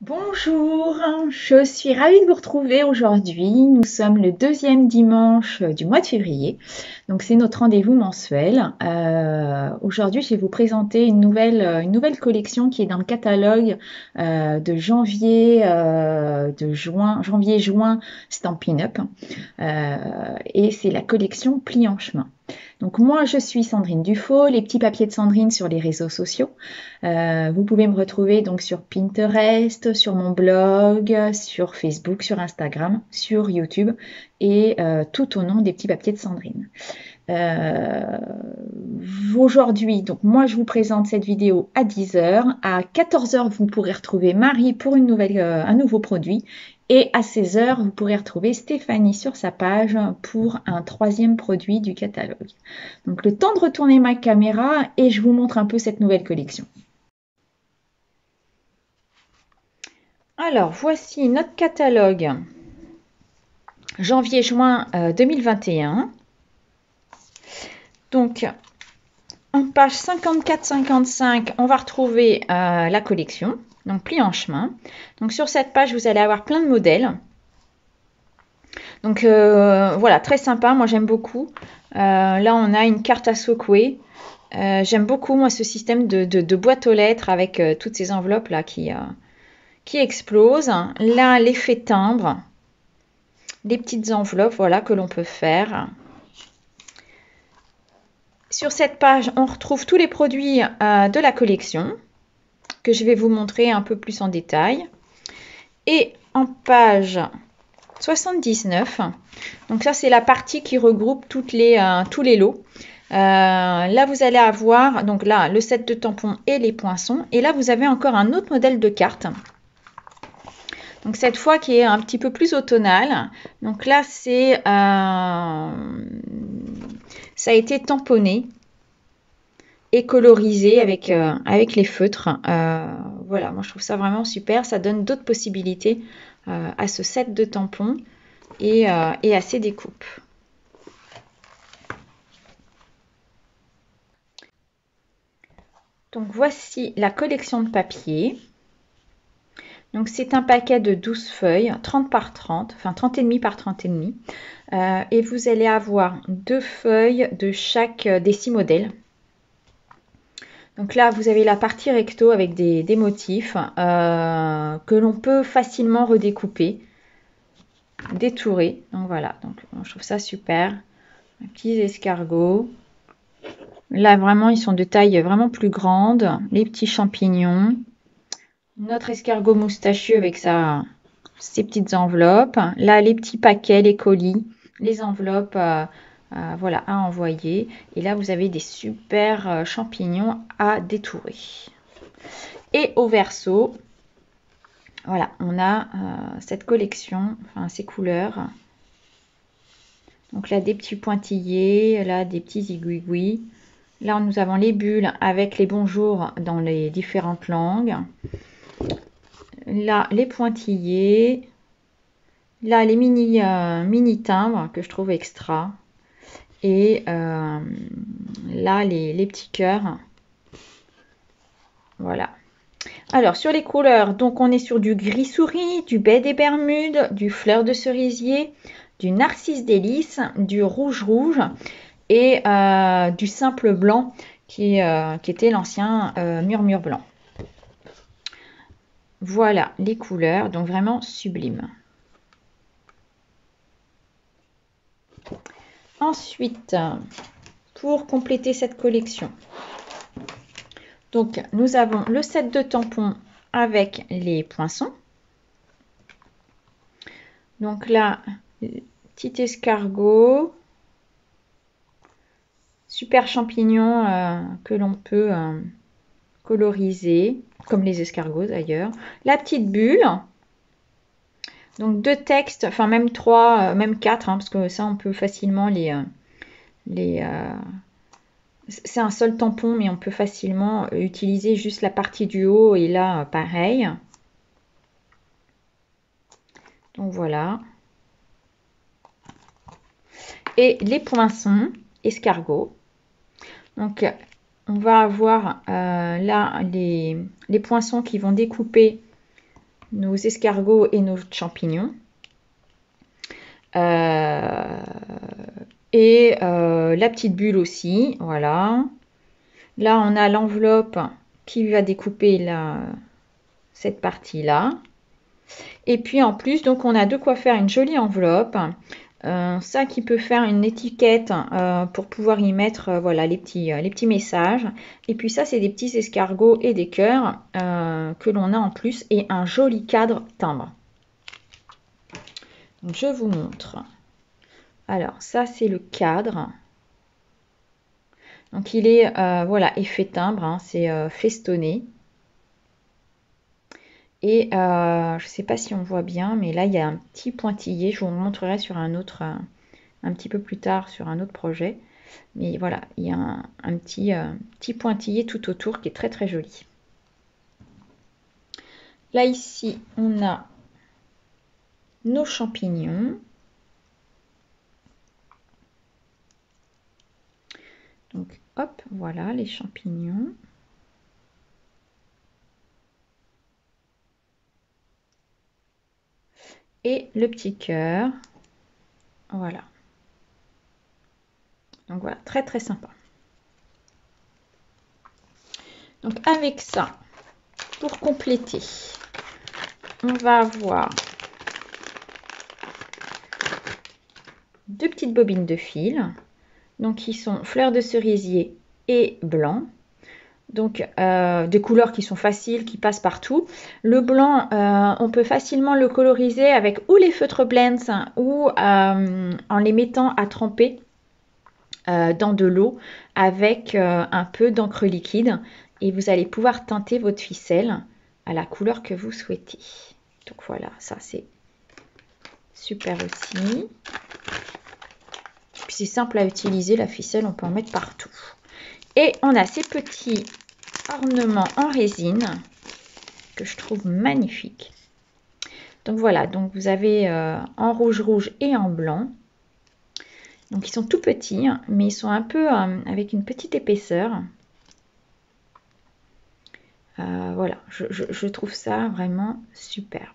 Bonjour, je suis ravie de vous retrouver aujourd'hui. Nous sommes le deuxième dimanche du mois de février, donc c'est notre rendez-vous mensuel. Aujourd'hui, je vais vous présenter une nouvelle collection qui est dans le catalogue de janvier-juin Stampin' Up, et c'est la collection Pli en chemin. Donc moi, je suis Sandrine Dufaux, les petits papiers de Sandrine sur les réseaux sociaux. Vous pouvez me retrouver donc sur Pinterest, sur mon blog, sur Facebook, sur Instagram, sur YouTube et tout au nom des petits papiers de Sandrine. Aujourd'hui, donc moi je vous présente cette vidéo à 10h. À 14h, vous pourrez retrouver Marie pour un nouveau produit. Et à 16h, vous pourrez retrouver Stéphanie sur sa page pour un troisième produit du catalogue. Donc le temps de retourner ma caméra et je vous montre un peu cette nouvelle collection. Alors, voici notre catalogue janvier-juin 2021. Donc, en page 54-55, on va retrouver la collection, donc Pli en chemin. Donc, sur cette page, vous allez avoir plein de modèles. Donc, voilà, très sympa, moi j'aime beaucoup. Là, on a une carte à secouer. J'aime beaucoup, moi, ce système de boîte aux lettres avec toutes ces enveloppes là qui explosent. Là, l'effet timbre. Des petites enveloppes, voilà, que l'on peut faire. Sur cette page, on retrouve tous les produits de la collection que je vais vous montrer un peu plus en détail. Et en page 79, donc ça c'est la partie qui regroupe tous les lots. Là vous allez avoir donc là le set de tampons et les poinçons. Et là vous avez encore un autre modèle de carte. Donc cette fois qui est un petit peu plus automnal. Donc là ça a été tamponné et colorisé avec les feutres. Voilà, moi je trouve ça vraiment super. Ça donne d'autres possibilités à ce set de tampons et à ces découpes. Donc voici la collection de papier. Donc c'est un paquet de 12 feuilles, 30 par 30, enfin 30 et demi par 30 et demi. Et vous allez avoir 2 feuilles de chaque des 6 modèles. Donc là, vous avez la partie recto avec des motifs que l'on peut facilement redécouper, détourer. Donc voilà, donc je trouve ça super. Petits escargots. Là, vraiment, ils sont de taille vraiment plus grande. Les petits champignons. Notre escargot moustachu avec ses petites enveloppes. Là, les petits paquets, les colis, les enveloppes voilà, à envoyer. Et là, vous avez des super champignons à détourer. Et au verso, voilà, on a cette collection, enfin ces couleurs. Donc là, des petits pointillés, là, des petits aiguilles. Là, nous avons les bulles avec les bonjours dans les différentes langues. Là, les pointillés. Là, les mini timbres que je trouve extra. Et là, les petits cœurs. Voilà. Alors, sur les couleurs, donc on est sur du gris souris, du baie des Bermudes, du fleur de cerisier, du narcisse délice, du rouge et du simple blanc qui était l'ancien murmure blanc. Voilà les couleurs, donc vraiment sublime. Ensuite, pour compléter cette collection, donc nous avons le set de tampons avec les poinçons. Donc là, petit escargot, super champignon que l'on peut coloriser, comme les escargots d'ailleurs. La petite bulle. Donc 2 textes, enfin même 3, même 4, hein, parce que ça on peut facilement c'est un seul tampon, mais on peut facilement utiliser juste la partie du haut et là pareil. Donc voilà. Et les poinçons, escargots. Donc on va avoir là les poinçons qui vont découper nos escargots et nos champignons. Et la petite bulle aussi, voilà. Là, on a l'enveloppe qui va découper cette partie-là. Et puis en plus, donc on a de quoi faire une jolie enveloppe. Ça qui peut faire une étiquette pour pouvoir y mettre voilà, les petits messages. Et puis ça, c'est des petits escargots et des cœurs que l'on a en plus. Et un joli cadre timbre. Donc, je vous montre. Alors, ça, c'est le cadre. Donc, il est, voilà, effet timbre, hein, c'est festonné. Et je ne sais pas si on voit bien, mais là, il y a un petit pointillé. Je vous montrerai sur un autre, un petit peu plus tard, sur un autre projet. Mais voilà, il y a un petit pointillé tout autour qui est très, très joli. Là, ici, on a nos champignons. Donc, hop, voilà les champignons. Et le petit cœur. Voilà. Donc voilà, très très sympa. Donc avec ça, pour compléter, on va avoir deux petites bobines de fil. Donc qui sont fleurs de cerisier et blanc. Donc des couleurs qui sont faciles, qui passent partout. Le blanc, on peut facilement le coloriser avec ou les feutres blends ou en les mettant à tremper dans de l'eau avec un peu d'encre liquide. Et vous allez pouvoir teinter votre ficelle à la couleur que vous souhaitez. Donc voilà, ça c'est super aussi. Puis c'est simple à utiliser, la ficelle, on peut en mettre partout. Et on a ces petits ornements en résine que je trouve magnifiques. Donc voilà, donc vous avez en rouge et en blanc. Donc ils sont tout petits, mais ils sont un peu avec une petite épaisseur. Voilà, je trouve ça vraiment superbe.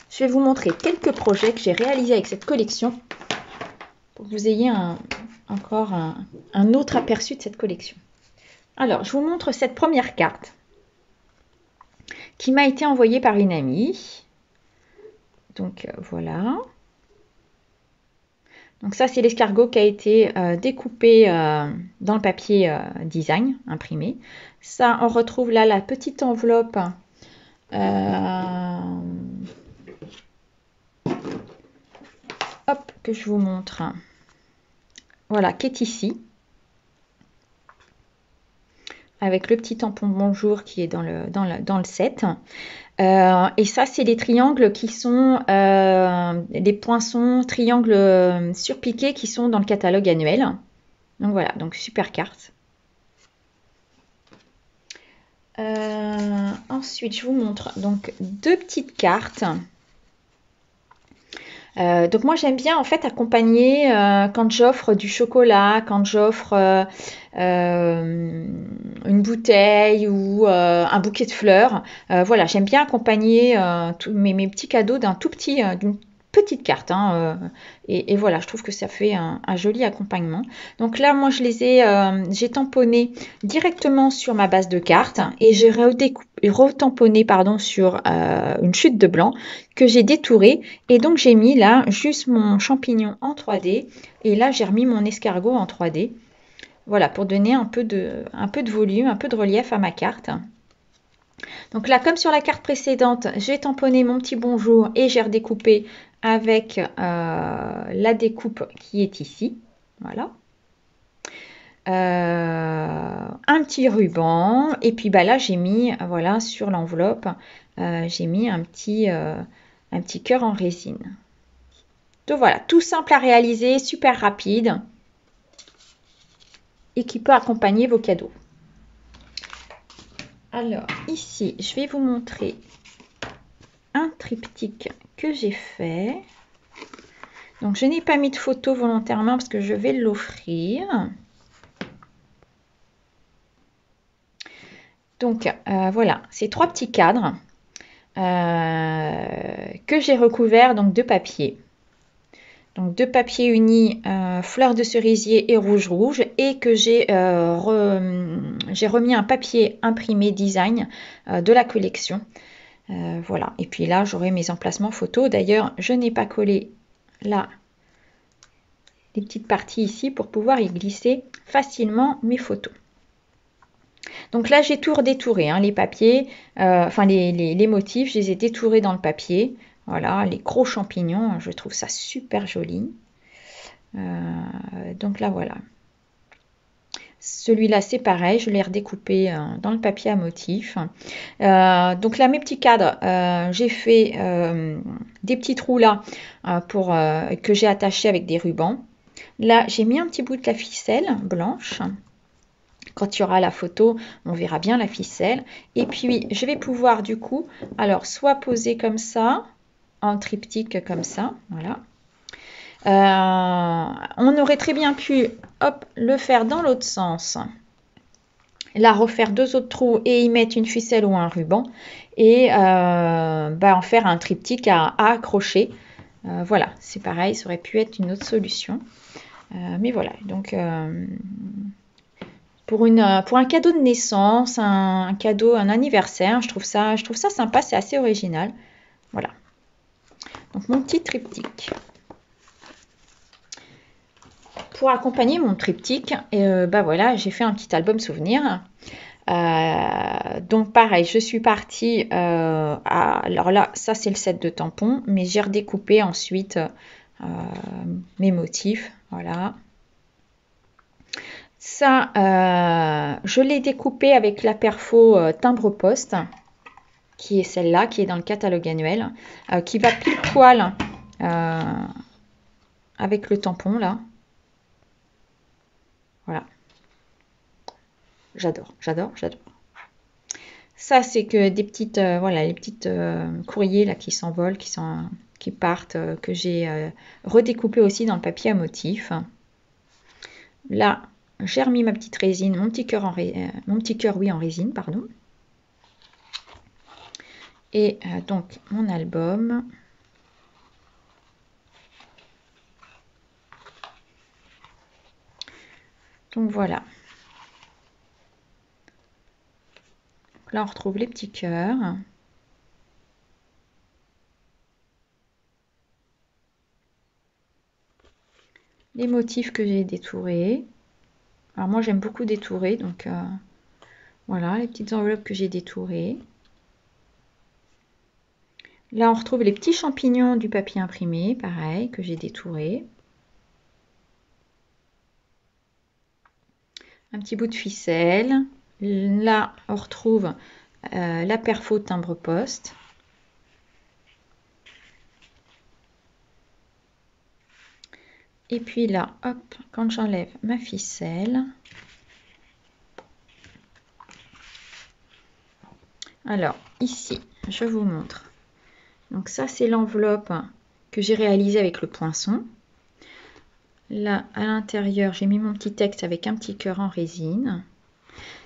Je vais vous montrer quelques projets que j'ai réalisés avec cette collection pour que vous ayez encore un autre aperçu de cette collection. Alors, je vous montre cette première carte qui m'a été envoyée par une amie. Donc, voilà. Donc ça, c'est l'escargot qui a été découpé dans le papier design, imprimé. Ça, on retrouve là la petite enveloppe hop, que je vous montre. Voilà, qui est ici. Avec le petit tampon bonjour qui est dans le set. Et ça, c'est les triangles qui sont les poinçons, triangles surpiqués qui sont dans le catalogue annuel. Donc voilà, donc super carte. Ensuite, je vous montre donc deux petites cartes. Donc moi j'aime bien en fait accompagner quand j'offre du chocolat, quand j'offre une bouteille ou un bouquet de fleurs. Voilà, j'aime bien accompagner mes petits cadeaux d'une petite carte. Et voilà, je trouve que ça fait un joli accompagnement. Donc là, moi, j'ai tamponné directement sur ma base de cartes et j'ai retamponné sur une chute de blanc que j'ai détouré. Et donc, j'ai mis là juste mon champignon en 3D. Et là, j'ai remis mon escargot en 3D. Voilà, pour donner un peu de volume, un peu de relief à ma carte. Donc là, comme sur la carte précédente, j'ai tamponné mon petit bonjour et j'ai redécoupé avec la découpe qui est ici. Voilà. Un petit ruban. Et puis bah, là, j'ai mis, voilà, sur l'enveloppe, j'ai mis un petit cœur en résine. Donc voilà, tout simple à réaliser, super rapide. Et qui peut accompagner vos cadeaux. Alors, ici, je vais vous montrer un triptyque que j'ai fait. Donc, je n'ai pas mis de photo volontairement parce que je vais l'offrir. Donc voilà, ces 3 petits cadres que j'ai recouverts donc de papier. Donc de papier uni fleur de cerisier et rouge et que j'ai remis un papier imprimé design de la collection. Voilà, et puis là j'aurai mes emplacements photos. D'ailleurs je n'ai pas collé là les petites parties ici pour pouvoir y glisser facilement mes photos. Donc là j'ai tout redétouré, hein, les papiers, enfin les motifs, je les ai détourés dans le papier. Voilà, les gros champignons, je trouve ça super joli. Donc là voilà. Celui-là c'est pareil, je l'ai redécoupé dans le papier à motif. Donc là mes petits cadres, j'ai fait des petits trous là que j'ai attachés avec des rubans. Là j'ai mis un petit bout de la ficelle blanche. Quand il y aura la photo, on verra bien la ficelle. Et puis je vais pouvoir du coup, alors soit poser comme ça, en triptyque comme ça, voilà. On aurait très bien pu le faire dans l'autre sens. Là, refaire 2 autres trous et y mettre une ficelle ou un ruban. Et en faire un triptyque à accrocher. Voilà, c'est pareil, ça aurait pu être une autre solution. Mais voilà, donc pour un cadeau de naissance, un cadeau, un anniversaire, je trouve ça sympa, c'est assez original. Voilà. Donc mon petit triptyque. Pour accompagner mon triptyque, voilà, j'ai fait un petit album souvenir. Donc pareil, je suis partie alors là, ça c'est le set de tampons, mais j'ai redécoupé ensuite mes motifs. Voilà. Ça, je l'ai découpé avec la perfo timbre poste, qui est celle-là, qui est dans le catalogue annuel, qui va pile poil avec le tampon là. Voilà. J'adore. Ça, c'est que des petites, voilà, les petites courriers là qui s'envolent, qui partent, que j'ai redécoupé aussi dans le papier à motif. Là, j'ai remis ma petite résine, mon petit cœur en résine, pardon. Et donc mon album. Donc voilà. Donc là, on retrouve les petits cœurs. Les motifs que j'ai détourés. Alors moi, j'aime beaucoup détourer, donc voilà, les petites enveloppes que j'ai détourées. Là, on retrouve les petits champignons du papier imprimé, pareil, que j'ai détouré. Un petit bout de ficelle. Là, on retrouve la perfo timbre poste. Et puis là, hop, quand j'enlève ma ficelle. Alors, ici, je vous montre. Donc ça, c'est l'enveloppe que j'ai réalisée avec le poinçon. Là, à l'intérieur, j'ai mis mon petit texte avec un petit cœur en résine.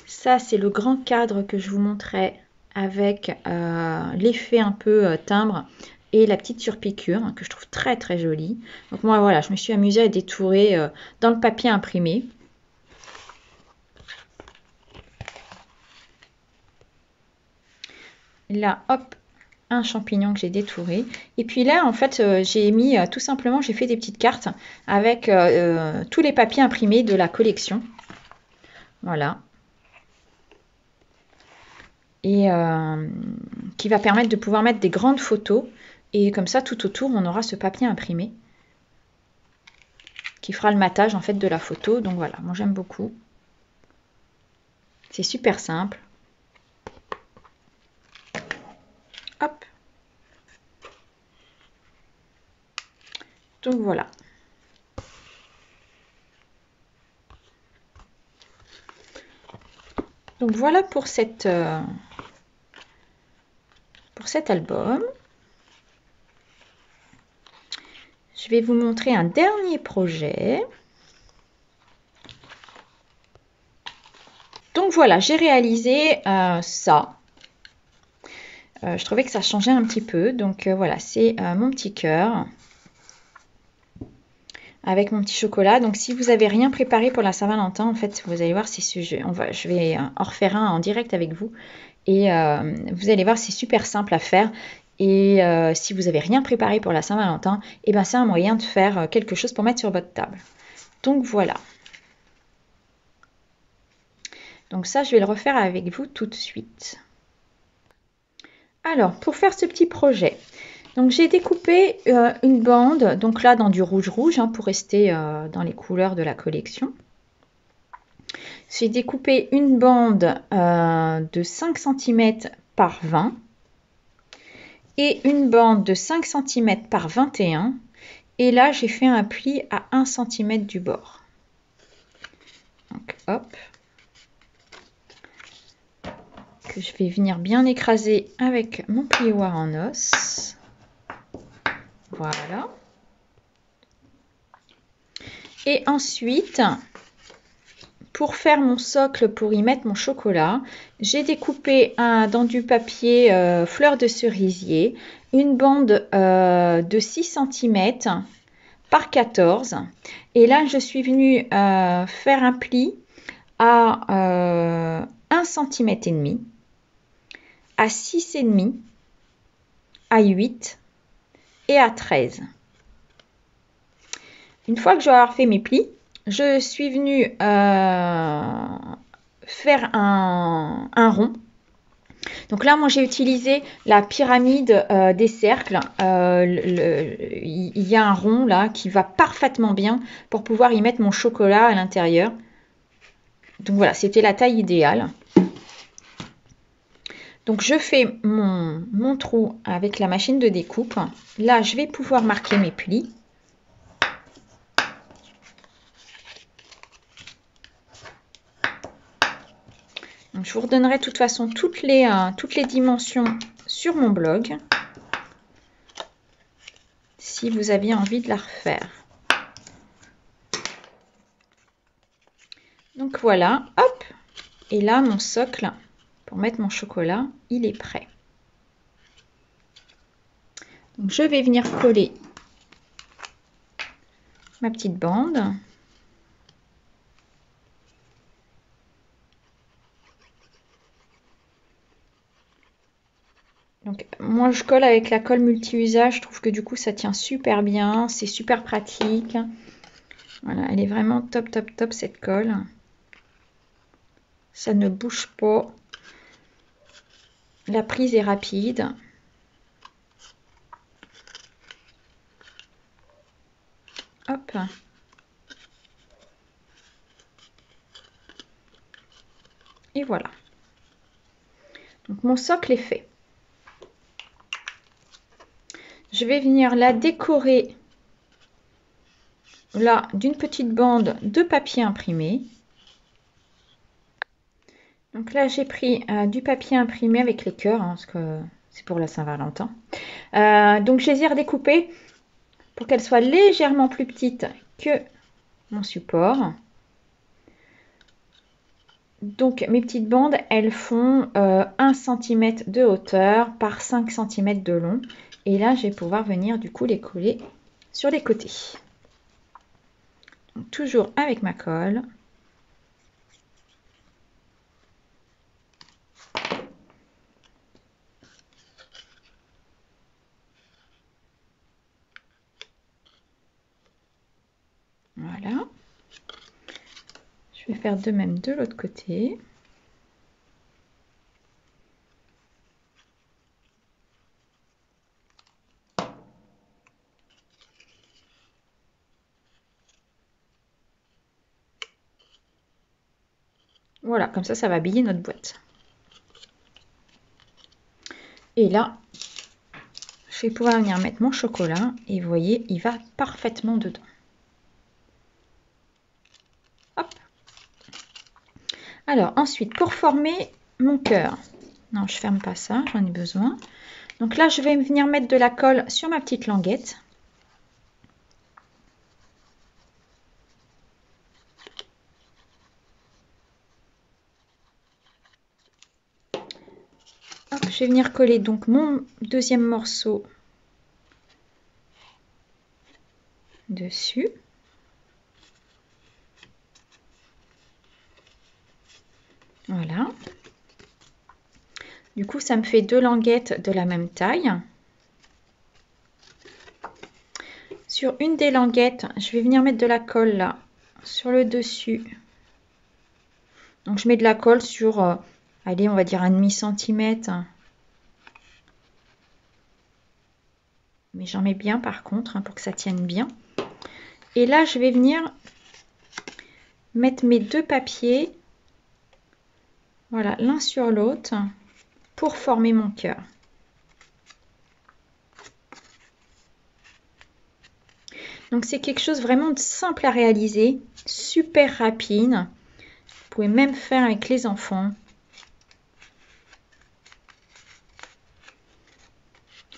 Ça, c'est le grand cadre que je vous montrais avec l'effet un peu timbre et la petite surpiqûre que je trouve très très jolie. Donc moi, voilà, je me suis amusée à détourer dans le papier imprimé. Là, hop, un champignon que j'ai détouré. Et puis là, en fait, j'ai mis tout simplement, j'ai fait des petites cartes avec tous les papiers imprimés de la collection. Voilà. Et qui va permettre de pouvoir mettre des grandes photos. Et comme ça, tout autour, on aura ce papier imprimé qui fera le matage en fait de la photo. Donc voilà, moi j'aime beaucoup. C'est super simple. Hop. Donc voilà. Donc voilà pour cet album. Je vais vous montrer un dernier projet. Donc voilà, j'ai réalisé ça. Je trouvais que ça changeait un petit peu. Donc voilà, c'est mon petit cœur avec mon petit chocolat. Donc si vous n'avez rien préparé pour la Saint-Valentin, en fait, vous allez voir, je vais en refaire un en direct avec vous. Et vous allez voir, c'est super simple à faire. Et si vous n'avez rien préparé pour la Saint-Valentin, eh ben, c'est un moyen de faire quelque chose pour mettre sur votre table. Donc voilà. Donc ça, je vais le refaire avec vous tout de suite. Alors, pour faire ce petit projet, donc j'ai découpé une bande, donc là dans du rouge-rouge, hein, pour rester dans les couleurs de la collection. J'ai découpé une bande de 5 cm par 20 et une bande de 5 cm par 21. Et là, j'ai fait un pli à 1 cm du bord. Donc, hop. Que je vais venir bien écraser avec mon plioir en os. Voilà. Et ensuite, pour faire mon socle, pour y mettre mon chocolat, j'ai découpé dans du papier fleur de cerisier, une bande de 6 cm par 14. Et là, je suis venue faire un pli à 1 cm et demi, à 6,5, à 8 et à 13. Une fois que j'aurai fait mes plis, je suis venue faire un rond. Donc là, moi, j'ai utilisé la pyramide des cercles. Il y a un rond là qui va parfaitement bien pour pouvoir y mettre mon chocolat à l'intérieur. Donc voilà, c'était la taille idéale. Donc je fais mon trou avec la machine de découpe. Là, je vais pouvoir marquer mes plis. Donc, je vous redonnerai de toute façon toutes les dimensions sur mon blog si vous aviez envie de la refaire. Donc voilà, hop. Et là, mon socle pour mettre mon chocolat, il est prêt. Donc, je vais venir coller ma petite bande. Donc, moi, je colle avec la colle multi-usage. Je trouve que du coup, ça tient super bien. C'est super pratique. Voilà, elle est vraiment top, top, top, cette colle. Ça ne bouge pas. La prise est rapide. Hop. Et voilà. Donc, mon socle est fait. Je vais venir la décorer là d'une petite bande de papier imprimé. Donc là, j'ai pris du papier imprimé avec les cœurs, hein, parce que c'est pour la Saint-Valentin. Donc, je les ai redécoupées pour qu'elles soient légèrement plus petites que mon support. Donc, mes petites bandes, elles font 1 cm de hauteur par 5 cm de long. Et là, je vais pouvoir venir du coup les coller sur les côtés. Donc, toujours avec ma colle. Voilà. Je vais faire de même de l'autre côté. Voilà, comme ça va habiller notre boîte. Et là, je vais pouvoir venir mettre mon chocolat et vous voyez, il va parfaitement dedans. Hop. Alors ensuite, pour former mon cœur, non, je ferme pas ça, j'en ai besoin. Donc là, je vais venir mettre de la colle sur ma petite languette. Hop, je vais venir coller donc mon deuxième morceau dessus. Voilà. Du coup, ça me fait deux languettes de la même taille. Sur une des languettes, je vais venir mettre de la colle là, sur le dessus. Donc, je mets de la colle sur, allez, on va dire un demi-centimètre. Mais j'en mets bien par contre, pour que ça tienne bien. Et là, je vais venir mettre mes deux papiers, voilà, l'un sur l'autre, pour former mon cœur. Donc c'est quelque chose vraiment de simple à réaliser, super rapide. Vous pouvez même faire avec les enfants.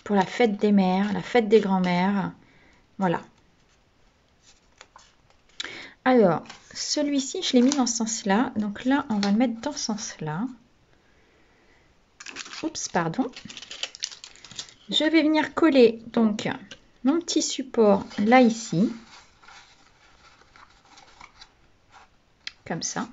Pour la fête des mères, la fête des grands-mères. Voilà. Alors, celui-ci, je l'ai mis dans ce sens-là. Donc là, on va le mettre dans ce sens-là. Oups, pardon. Je vais venir coller donc mon petit support là ici. Comme ça.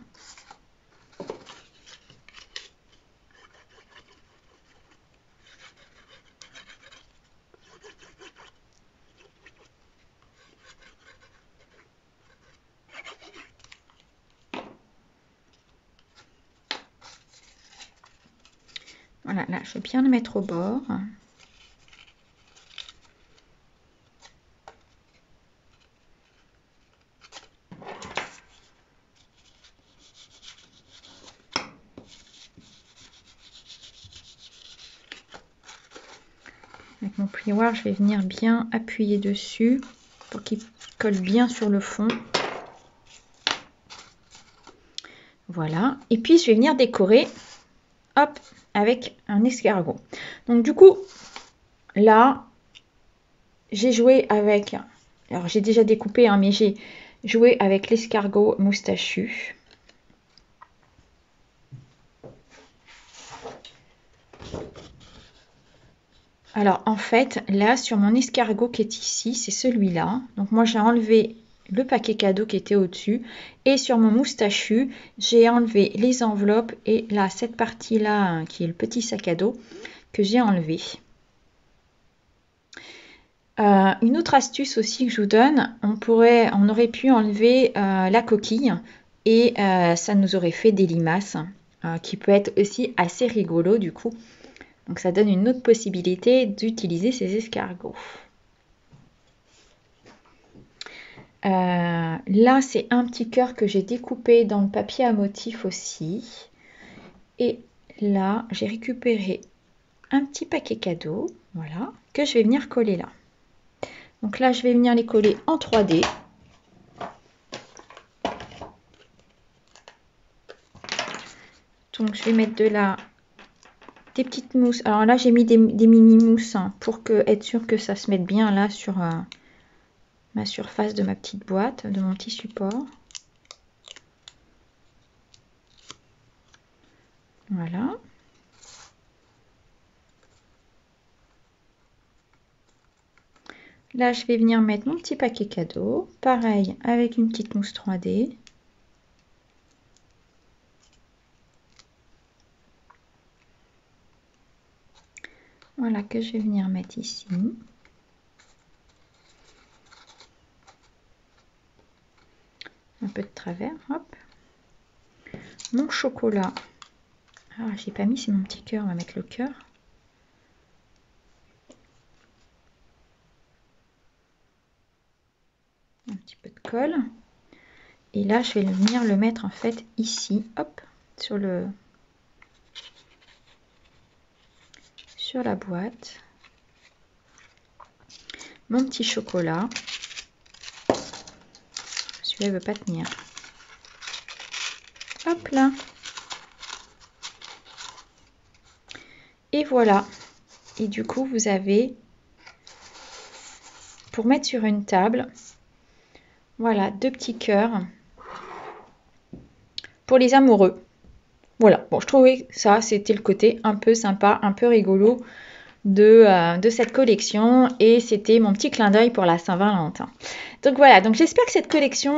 Voilà, là, je vais bien le mettre au bord. Avec mon plioir, je vais venir bien appuyer dessus pour qu'il colle bien sur le fond. Voilà. Et puis, je vais venir décorer, hop, avec un escargot. Donc, du coup, là, j'ai joué avec... Alors, j'ai déjà découpé, hein, mais j'ai joué avec l'escargot moustachu. Alors, en fait, là, sur mon escargot qui est ici, c'est celui-là. Donc, moi, j'ai enlevé le paquet cadeau qui était au-dessus. Et sur mon moustachu, j'ai enlevé les enveloppes et là, cette partie-là, hein, qui est le petit sac à dos, que j'ai enlevé. Une autre astuce aussi que je vous donne, on aurait pu enlever la coquille et ça nous aurait fait des limaces, qui peut être aussi assez rigolo du coup. Donc ça donne une autre possibilité d'utiliser ces escargots. Là, c'est un petit cœur que j'ai découpé dans le papier à motif aussi. Et là, j'ai récupéré un petit paquet cadeau, voilà, que je vais venir coller là. Donc là, je vais venir les coller en 3D. Donc, je vais mettre de là des petites mousses. Alors là, j'ai mis des mini mousses, hein, pour être sûr que ça se mette bien là sur ma surface de ma petite boîte, de mon petit support. Voilà. Là, je vais venir mettre mon petit paquet cadeau. Pareil, avec une petite mousse 3D. Voilà, que je vais venir mettre ici. Un peu de travers, hop. Mon chocolat. Ah, j'ai pas mis, c'est mon petit cœur, on va mettre le cœur. Un petit peu de colle. Et là, je vais venir le mettre en fait ici, hop, sur la boîte. Mon petit chocolat. Celui-là, il ne veut pas tenir. Hop là. Et voilà. Et du coup, vous avez, pour mettre sur une table, voilà, deux petits cœurs pour les amoureux. Voilà, bon, je trouvais que ça, c'était le côté un peu sympa, un peu rigolo de cette collection et c'était mon petit clin d'œil pour la Saint-Valentin. Donc voilà, donc j'espère que cette collection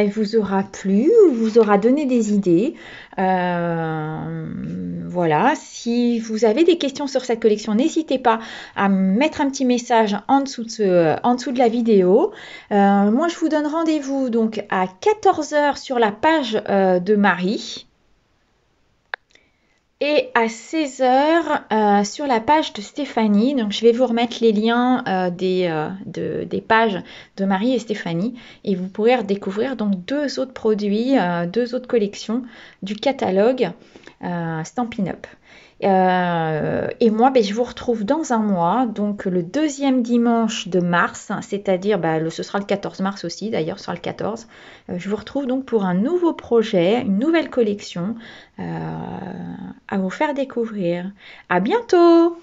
vous aura plu, vous aura donné des idées. Voilà, si vous avez des questions sur cette collection, n'hésitez pas à mettre un petit message en dessous de la vidéo. Moi, je vous donne rendez-vous donc à 14 heures sur la page de Marie et à 16 heures sur la page de Stéphanie. Donc je vais vous remettre les liens des pages de Marie et Stéphanie et vous pourrez redécouvrir donc deux autres produits, deux autres collections du catalogue Stampin' Up. Et moi, je vous retrouve dans un mois, donc le deuxième dimanche de mars, c'est-à-dire ce sera le 14 mars aussi, d'ailleurs, ce sera le 14. Je vous retrouve donc pour un nouveau projet, une nouvelle collection à vous faire découvrir. À bientôt!